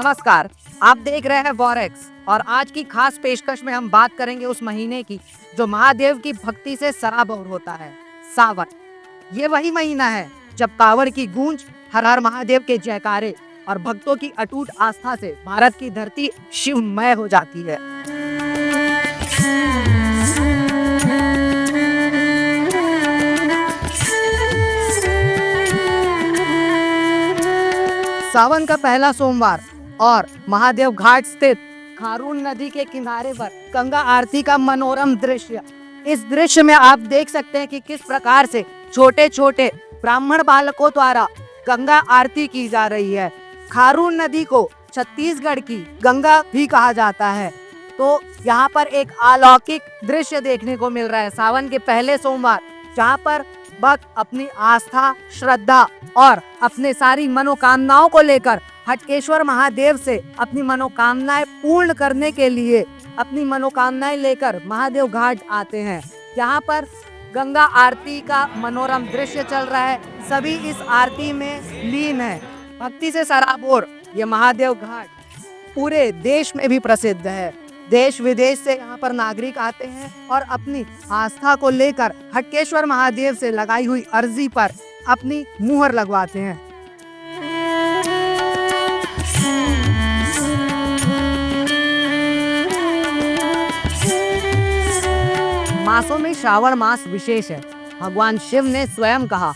नमस्कार। आप देख रहे हैं वॉरेक्स और आज की खास पेशकश में हम बात करेंगे उस महीने की जो महादेव की भक्ति से सराबोर होता है, सावन। ये वही महीना है जब कावड़ की गूंज, हर हर महादेव के जयकारे और भक्तों की अटूट आस्था से भारत की धरती शिवमय हो जाती है। सावन का पहला सोमवार और महादेव घाट स्थित खारून नदी के किनारे पर गंगा आरती का मनोरम दृश्य। इस दृश्य में आप देख सकते हैं कि किस प्रकार से छोटे छोटे ब्राह्मण बालकों द्वारा गंगा आरती की जा रही है। खारून नदी को छत्तीसगढ़ की गंगा भी कहा जाता है। तो यहाँ पर एक अलौकिक दृश्य देखने को मिल रहा है सावन के पहले सोमवार, जहाँ पर भक्त अपनी आस्था, श्रद्धा और अपने सारी मनोकामनाओं को लेकर हटकेश्वर महादेव से अपनी मनोकामनाएं पूर्ण करने के लिए अपनी मनोकामनाएं लेकर महादेव घाट आते हैं। यहाँ पर गंगा आरती का मनोरम दृश्य चल रहा है। सभी इस आरती में लीन है। भक्ति से सराबोर ये महादेव घाट पूरे देश में भी प्रसिद्ध है। देश विदेश से यहाँ पर नागरिक आते हैं और अपनी आस्था को लेकर हटकेश्वर महादेव से लगाई हुई अर्जी पर अपनी मुहर लगवाते हैं। मासों में श्रावण मास विशेष है। भगवान शिव ने स्वयं कहा,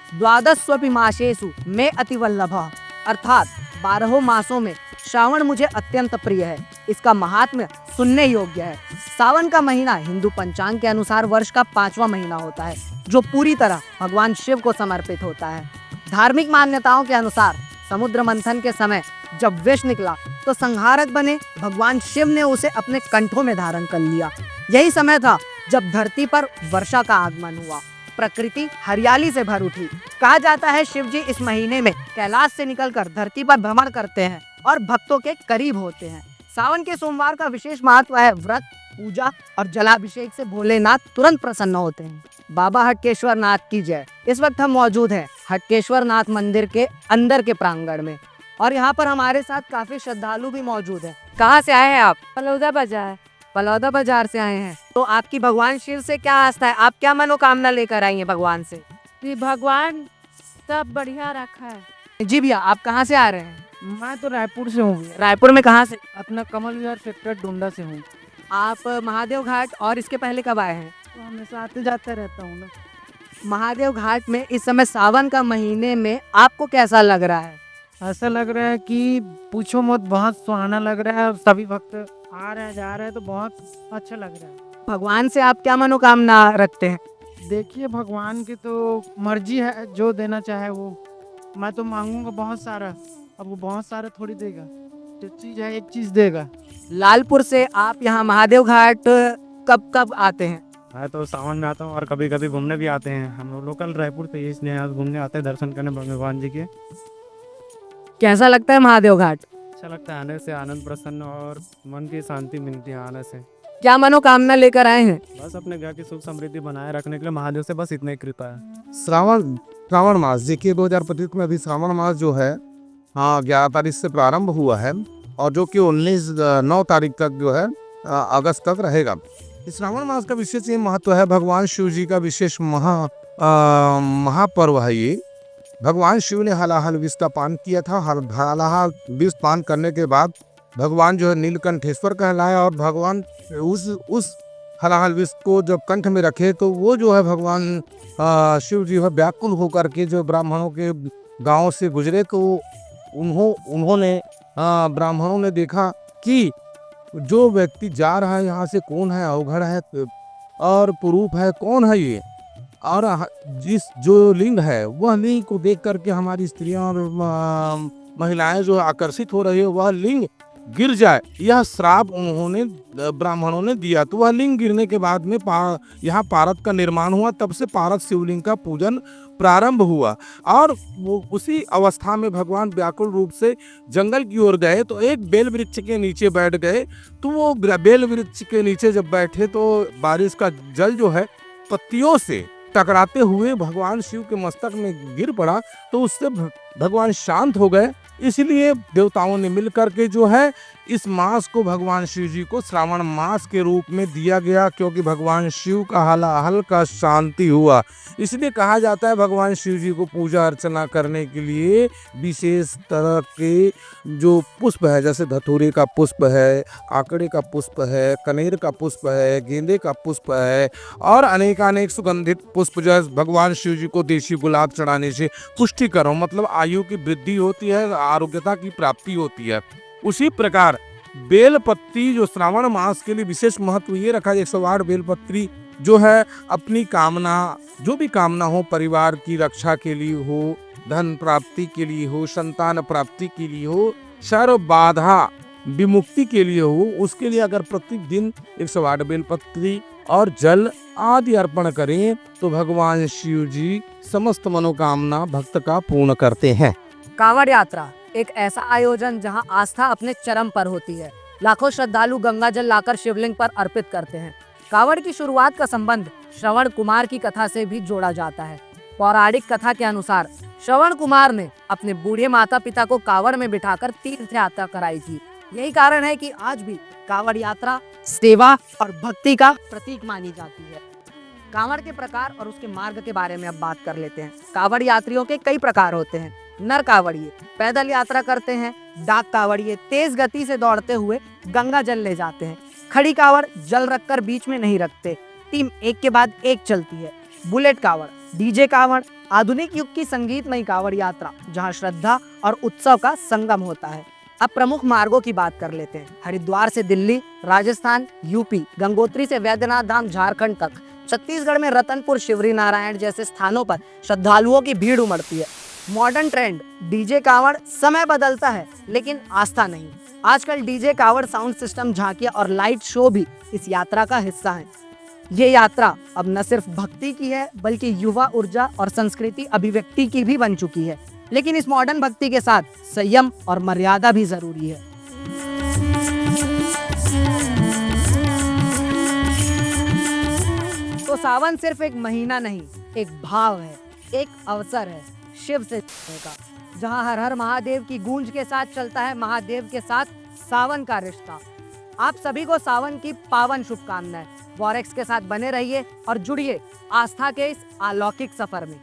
द्वादशस्वपि मासेषु में अतिवल्लभः, अर्थात 12 मासों में श्रावण मुझे अत्यंत प्रिय है। इसका महात्म्य सुनने योग्य है। सावन का महीना हिंदू पंचांग के अनुसार वर्ष का 5वां महीना होता है, जो पूरी तरह भगवान शिव को समर्पित होता है। धार्मिक मान्यताओं के अनुसार समुद्र मंथन के समय जब विष निकला तो संहारक बने भगवान शिव ने उसे अपने कंठों में धारण कर लिया। यही समय था जब धरती पर वर्षा का आगमन हुआ, प्रकृति हरियाली से भर उठी। कहा जाता है शिव जी इस महीने में कैलाश से निकलकर धरती पर भ्रमण करते हैं और भक्तों के करीब होते हैं। सावन के सोमवार का विशेष महत्व है। व्रत, पूजा और जलाभिषेक से भोलेनाथ तुरंत प्रसन्न होते हैं। बाबा हटकेश्वर नाथ की जय। इस वक्त हम मौजूद हैं हटकेश्वर नाथ मंदिर के अंदर के प्रांगण में और यहाँ पर हमारे साथ काफी श्रद्धालु भी मौजूद हैं। कहाँ से आए हैं आप? बलौदा बाजार। बलौदा बाजार से आए हैं। तो आपकी भगवान शिव से क्या आस्था है? आप क्या मनोकामना लेकर आई हैं भगवान से? जी भगवान सब बढ़िया रखा है। जी भैया, आप कहाँ से आ रहे हैं? मैं तो रायपुर से हूँ। रायपुर में कहाँ से? अपना कमल विहार सेक्टर डोंडा से हूँ। आप महादेव घाट और इसके पहले कब आए हैं? तो हमेशा आते जाते रहता हूँ ना। महादेव घाट में इस समय सावन का महीने में आपको कैसा लग रहा है? ऐसा लग रहा है कि पूछो मत, बहुत सुहाना लग रहा है। सभी भक्त आ रहे हैं, जा रहे हैं, तो बहुत अच्छा लग रहा है। भगवान से आप क्या मनोकामना रखते हैं? देखिए भगवान की तो मर्जी है, जो देना चाहे वो। मैं तो मांगूंगा बहुत सारा, अब वो बहुत सारा थोड़ी देगा। जो चीज़ है एक चीज़ देगा। लालपुर से आप यहाँ महादेव घाट कब कब आते हैं? मैं तो सावन में आता हूँ और कभी कभी घूमने भी आते हैं। हम लोग लोकल रायपुर से ही, इसलिए यहाँ घूमने आते हैं, दर्शन करने भगवान जी के। कैसा लगता है महादेव घाट? अच्छा लगता है, आने से आनंद प्रसन्न और मन की शांति मिलती है आने से। क्या मनोकामना लेकर आए हैं? बस अपने घर की सुख समृद्धि बनाए रखने के लिए महादेव से बस इतनी कृपा है। श्रावण मास देखिए 2025 में अभी श्रावण मास जो है 11 तारीख से प्रारंभ हुआ है और जो कि 9 तारीख तक जो है अगस्त तक रहेगा। इस श्रावण मास का विशेष ये महत्व है। भगवान शिव जी का विशेष महापर्व है ये। भगवान शिव ने हलाहल विष का पान किया था। हलाहल विष पान करने के बाद भगवान जो है नीलकंठेश्वर कहलाए और भगवान उस हलाहल विष को जब कंठ में रखे तो वो जो है भगवान शिव जी है व्याकुल होकर के जो ब्राह्मणों के गांव से गुजरे तो उन्होंने ब्राह्मणों ने देखा कि जो व्यक्ति जा रहा है यहाँ से कौन है, अवघड़ है और पुरूप है, कौन है ये, और जिस जो लिंग है वह लिंग को देख करके हमारी स्त्रियां और महिलाएं जो आकर्षित हो रही है वह लिंग गिर जाए, यह श्राप उन्होंने ब्राह्मणों ने दिया। तो वह लिंग गिरने के बाद में यहाँ पारद का निर्माण हुआ। तब से पारद शिवलिंग का पूजन प्रारंभ हुआ और वो उसी अवस्था में भगवान व्याकुल रूप से जंगल की ओर गए तो एक बेल वृक्ष के नीचे बैठ गए। तो वो बेल वृक्ष के नीचे जब बैठे तो बारिश का जल जो है पत्तियों से टकराते हुए भगवान शिव के मस्तक में गिर पड़ा। तो उससे भगवान शांत हो गए, इसलिए देवताओं ने मिलकर के जो है इस मास को भगवान शिव जी को श्रावण मास के रूप में दिया गया, क्योंकि भगवान शिव का हलाहल का शांति हुआ। इसलिए कहा जाता है भगवान शिव जी को पूजा अर्चना करने के लिए विशेष तरह के जो पुष्प है, जैसे धतूरे का पुष्प है, आकड़े का पुष्प है, कनेर का पुष्प है, गेंदे का पुष्प है और अनेकानेक सुगंधित पुष्प जो है भगवान शिव जी को देशी गुलाब चढ़ाने से पुष्टिकर हो, मतलब आयु की वृद्धि होती है, आरोग्यता की प्राप्ति होती है। उसी प्रकार बेलपत्री जो श्रावण मास के लिए विशेष महत्व ये रखा है, 108 बेलपत्री जो है अपनी कामना, जो भी कामना हो, परिवार की रक्षा के लिए हो, धन प्राप्ति के लिए हो, संतान प्राप्ति के लिए हो, सर्व बाधा विमुक्ति के लिए हो, उसके लिए अगर प्रतिदिन 108 बेलपत्री और जल आदि अर्पण करें तो भगवान शिव जी समस्त मनोकामना भक्त का पूर्ण करते हैं। कांवड़ यात्रा एक ऐसा आयोजन जहां आस्था अपने चरम पर होती है। लाखों श्रद्धालु गंगा जल लाकर शिवलिंग पर अर्पित करते हैं। कांवड़ की शुरुआत का संबंध श्रवण कुमार की कथा से भी जोड़ा जाता है। पौराणिक कथा के अनुसार श्रवण कुमार ने अपने बूढ़े माता पिता को कांवड़ में बिठाकर तीर्थ यात्रा कराई थी। यही कारण है कि आज भी कांवड़ यात्रा सेवा और भक्ति का प्रतीक मानी जाती है। कांवड़ के प्रकार और उसके मार्ग के बारे में अब बात कर लेते हैं। कांवड़ यात्रियों के कई प्रकार होते हैं। नर कांवड़िए पैदल यात्रा करते हैं। डाक कांवड़िए तेज गति से दौड़ते हुए गंगा जल ले जाते हैं। खड़ी कांवड़ जल रखकर बीच में नहीं रखते, टीम एक के बाद एक चलती है। बुलेट कांवड़, डीजे कांवड़ आधुनिक युग की संगीतमय कांवड़ यात्रा जहां श्रद्धा और उत्सव का संगम होता है। अब प्रमुख मार्गों की बात कर लेते हैं। हरिद्वार से दिल्ली, राजस्थान, यूपी, गंगोत्री से वैद्यनाथ धाम झारखंड तक, छत्तीसगढ़ में रतनपुर, शिवरी नारायण जैसे स्थानों पर श्रद्धालुओं की भीड़ उमड़ती है। मॉडर्न ट्रेंड डीजे कांवड़, समय बदलता है लेकिन आस्था नहीं। आजकल डीजे कांवड़ साउंड सिस्टम, झांकियां और लाइट शो भी इस यात्रा का हिस्सा हैं। ये यात्रा अब न सिर्फ भक्ति की है बल्कि युवा ऊर्जा और संस्कृति अभिव्यक्ति की भी बन चुकी है। लेकिन इस मॉडर्न भक्ति के साथ संयम और मर्यादा भी जरूरी है। तो सावन सिर्फ एक महीना नहीं, एक भाव है, एक अवसर है शिव से जुड़ने का, जहां हर हर महादेव की गूंज के साथ चलता है महादेव के साथ सावन का रिश्ता। आप सभी को सावन की पावन शुभकामनाएं। वॉरेक्स के साथ बने रहिए और जुड़िए आस्था के इस अलौकिक सफर में।